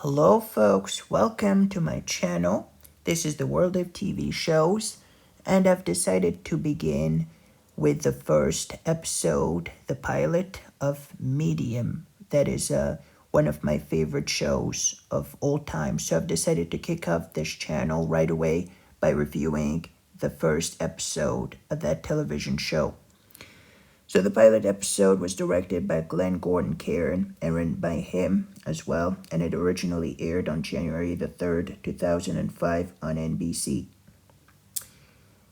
Hello, folks. Welcome to my channel. This is the world of TV shows, and I've decided to begin with the first episode, the pilot of Medium. That is one of my favorite shows of all time. So I've decided to kick off this channel right away by reviewing the first episode of that television show. So the pilot episode was directed by Glenn Gordon Caron and written by him as well, and it originally aired on January the 3rd, 2005 on NBC.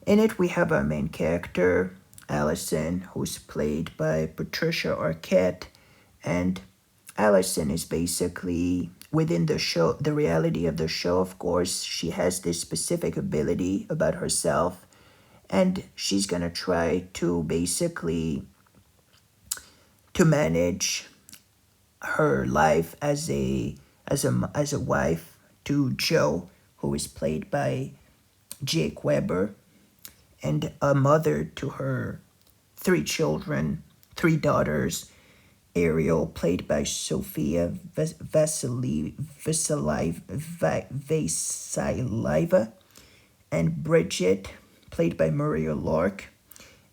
In it, we have our main character, Allison, who's played by Patricia Arquette, and Allison is basically within the show, the reality of the show, of course. She has this specific ability about herself, and she's gonna try to basically to manage her life as a wife to Joe, who is played by Jake Weber, and a mother to her three children, three daughters. Ariel, played by Sofia Vasilieva, and Bridget, played by Maria Lark,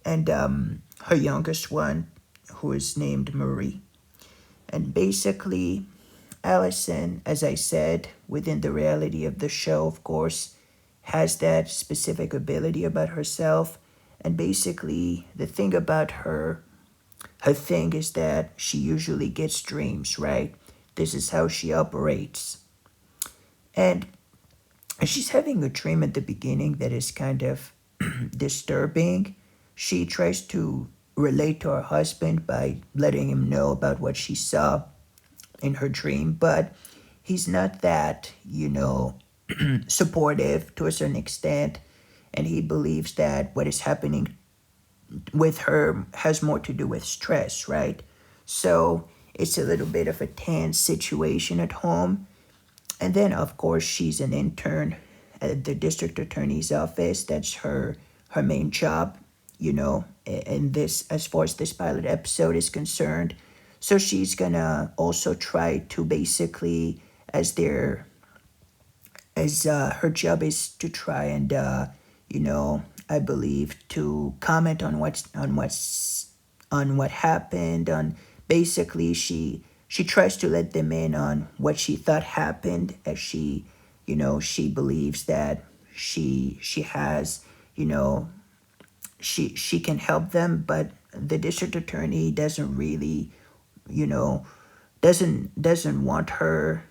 and her youngest one, who is named Marie. And basically, Allison, as I said, within the reality of the show, of course, has that specific ability about herself. And basically, the thing about her thing is that she usually gets dreams, right? This is how she operates. And she's having a dream at the beginning that is kind of disturbing. She tries to relate to her husband by letting him know about what she saw in her dream, but he's not that, supportive to a certain extent, and he believes that what is happening with her has more to do with stress, right? So it's a little bit of a tense situation at home. And then, of course, she's an intern at the district attorney's office. That's her main job, and this, as far as this pilot episode is concerned. So she's gonna also try to basically, her job is to try and, I believe, to comment on what happened. On basically, she tries to let them in on what she thought happened, as she believes that she has, she can help them, but the district attorney doesn't really, you know, doesn't want her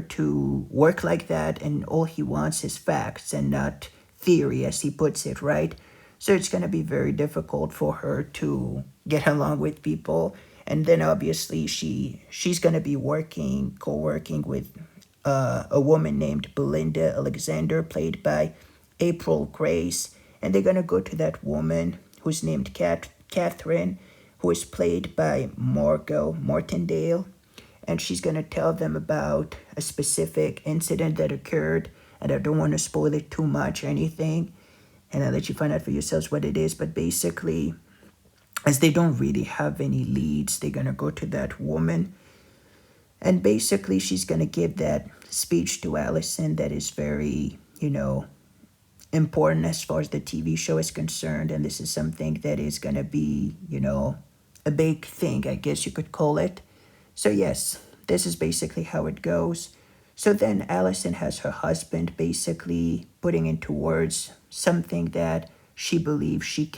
to work like that, and all he wants is facts and not theory, as he puts it, right? So it's going to be very difficult for her to get along with people. And then obviously she's going to be co-working with a woman named Belinda Alexander, played by April Grace, and they're going to go to that woman who's named Catherine, who is played by Margot Martindale, and she's going to tell them about a specific incident that occurred, and I don't want to spoil it too much or anything, and I'll let you find out for yourselves what it is. But basically, as they don't really have any leads, they're going to go to that woman, and basically she's going to give that speech to Allison that is very, important as far as the TV show is concerned. And this is something that is going to be, a big thing, I guess you could call it. So yes, this is basically how it goes. So then Allison has her husband basically putting into words something that she believes she's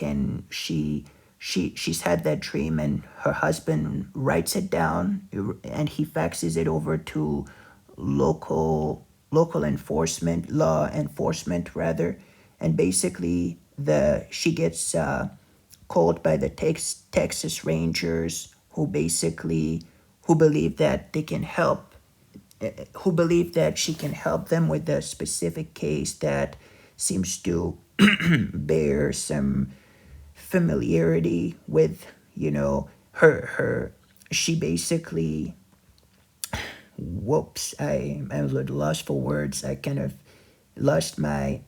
had that dream, and her husband writes it down, and he faxes it over to local law enforcement rather. And basically she gets called by the Texas Rangers, who believe that they can help, who believe that she can help them with a specific case that seems to bear some familiarity with, her. She basically, whoops, I'm a little lost for words. I kind of lost my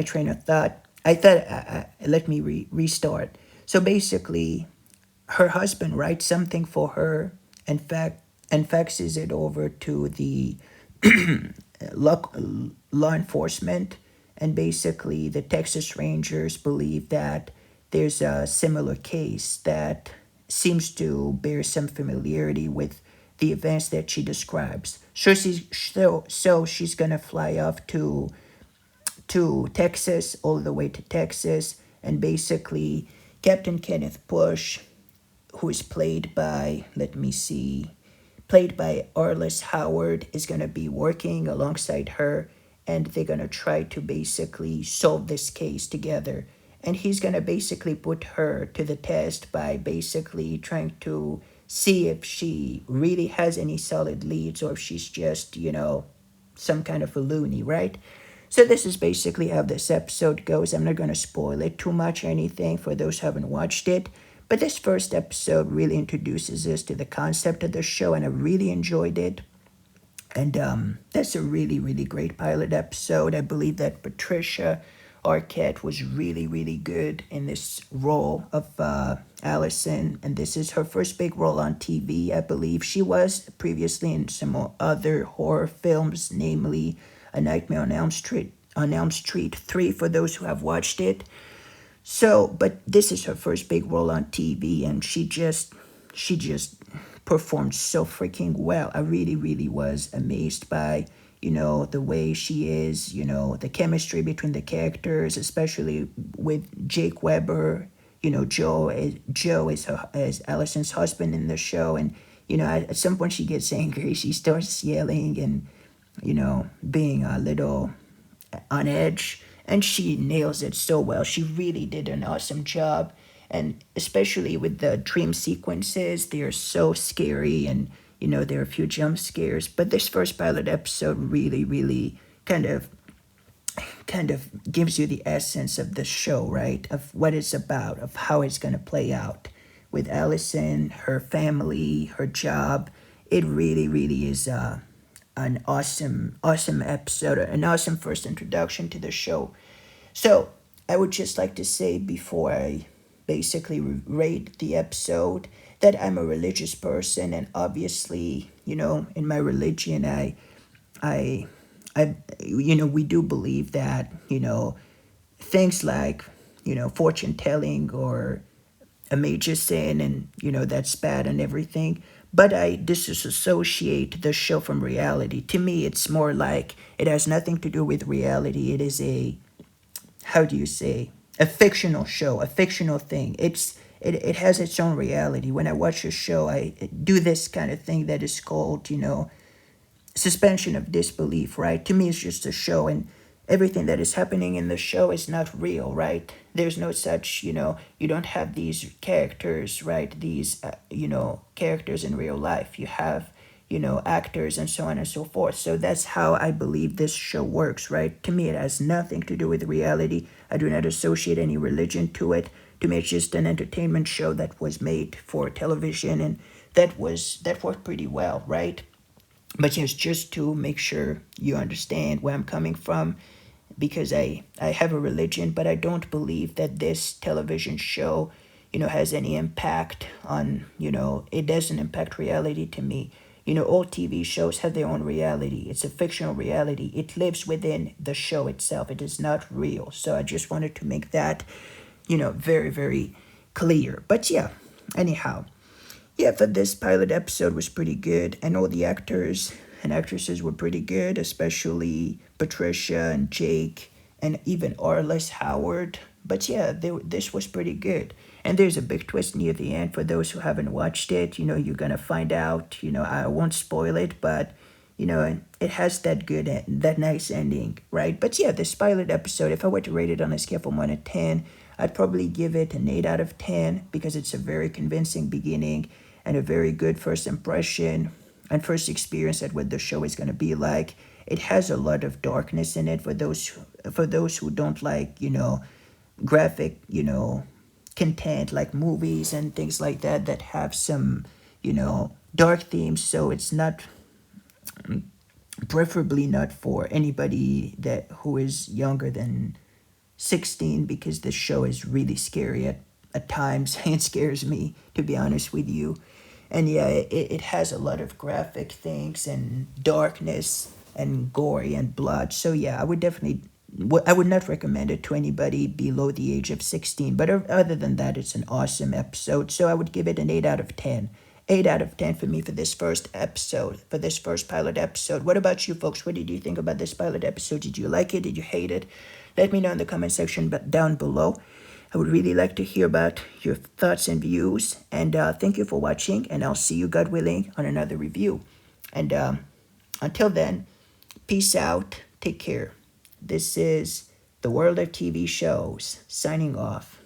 train of thought. I thought, let me restart. So basically, her husband writes something for her, and and faxes it over to the law, law enforcement. And basically, the Texas Rangers believe that there's a similar case that seems to bear some familiarity with the events that she describes. So she's gonna fly off to Texas, all the way to Texas, and basically Captain Kenneth Bush, who is played by, let me see, played by Arliss Howard, is going to be working alongside her, and they're going to try to basically solve this case together. And he's going to basically put her to the test by basically trying to see if she really has any solid leads or if she's just, some kind of a loony, right? So this is basically how this episode goes. I'm not going to spoil it too much or anything for those who haven't watched it. But this first episode really introduces us to the concept of the show, and I really enjoyed it. And that's a really, really great pilot episode. I believe that Patricia Arquette was really, really good in this role of Allison, and this is her first big role on TV, I believe. She was previously in some other horror films, namely A Nightmare on Elm Street 3, for those who have watched it. So, but this is her first big role on TV, and she just performed so freaking well. I really, really was amazed by, the way she is, the chemistry between the characters, especially with Jake Weber. Joe is Allison's husband in the show, and at some point she gets angry, she starts yelling and being a little on edge, and she nails it so well. She really did an awesome job, and especially with the dream sequences, they are so scary, and there are a few jump scares. But this first pilot episode really, really kind of gives you the essence of the show, right? Of what it's about, of how it's going to play out with Allison, her family, her job. It really, really is an awesome, awesome episode, an awesome first introduction to the show. So I would just like to say before I basically rate the episode that I'm a religious person, and obviously, in my religion, I, we do believe that, things like, fortune telling or a major sin, and that's bad and everything, but I disassociate the show from reality. To me, it's more like it has nothing to do with reality. It is a, how do you say, a fictional show, a fictional thing. It has its own reality. When I watch a show, I do this kind of thing that is called, suspension of disbelief, right? To me, it's just a show, and everything that is happening in the show is not real, right? There's no such, you don't have these characters, right? These, characters in real life. You have, actors and so on and so forth. So that's how I believe this show works, right? To me, it has nothing to do with reality. I do not associate any religion to it. To me, it's just an entertainment show that was made for television, and that worked pretty well, right? But yes, just to make sure you understand where I'm coming from, because I have a religion, but I don't believe that this television show, has any impact on, it doesn't impact reality to me. All TV shows have their own reality. It's a fictional reality. It lives within the show itself. It is not real. So I just wanted to make that, very, very clear. But yeah, anyhow. Yeah, I thought this pilot episode was pretty good, and all the actors and actresses were pretty good, especially Patricia and Jake, and even Arliss Howard. But yeah, this was pretty good. And there's a big twist near the end. For those who haven't watched it, you're gonna find out. I won't spoil it, but it has that nice ending, right? But yeah, this pilot episode, if I were to rate it on a scale from 1 to 10, I'd probably give it an 8 out of 10 because it's a very convincing beginning and a very good first impression and first experience at what the show is going to be like. It has a lot of darkness in it for those who don't like, graphic, content like movies and things like that have some, dark themes. So it's not, preferably not for anybody who is younger than 16, because the show is really scary at times. It scares me, to be honest with you. And yeah, it has a lot of graphic things and darkness and gory and blood. So yeah, I would definitely, I would not recommend it to anybody below the age of 16. But other than that, it's an awesome episode. So I would give it an 8 out of 10. 8 out of 10 for me for this first episode, for this first pilot episode. What about you folks? What did you think about this pilot episode? Did you like it? Did you hate it? Let me know in the comment section down below. I would really like to hear about your thoughts and views. And thank you for watching. And I'll see you, God willing, on another review. And until then, peace out. Take care. This is the World of TV Shows signing off.